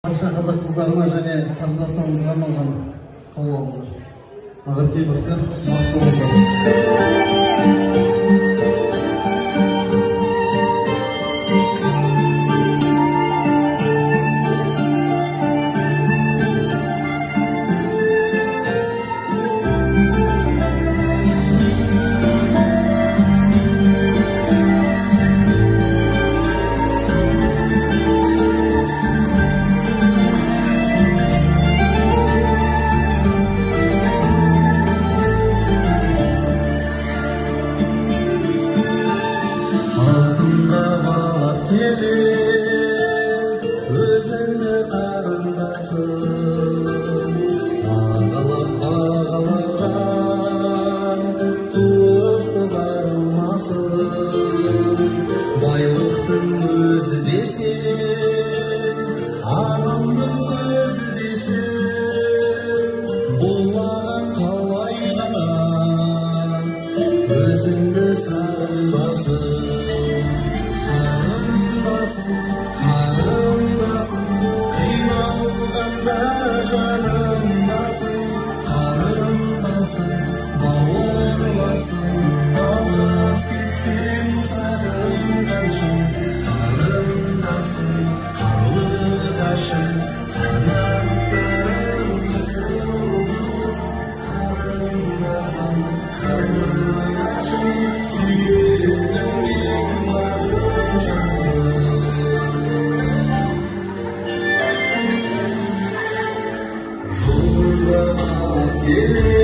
Барша қазақ қыздарына және қарындастарымызға арналған қалауымыз. Ағыркей Бақтияр, мақтау өзіңді қарындасың, ағалап-ағалаған туысты барылмасын. Байлықтың өзі десең, адамның көзі десең, бұл маған қалай ғана өзіңді сағынбасын. Жанымдасың, қарындасың, бауырласың, алыс кетсең сағынғаншың. Қарындасың, қарлығашың, қанаттарың қырылмасын. Қарындасың, қарлығашың, сүйгенім ең барым жансың. Yeah.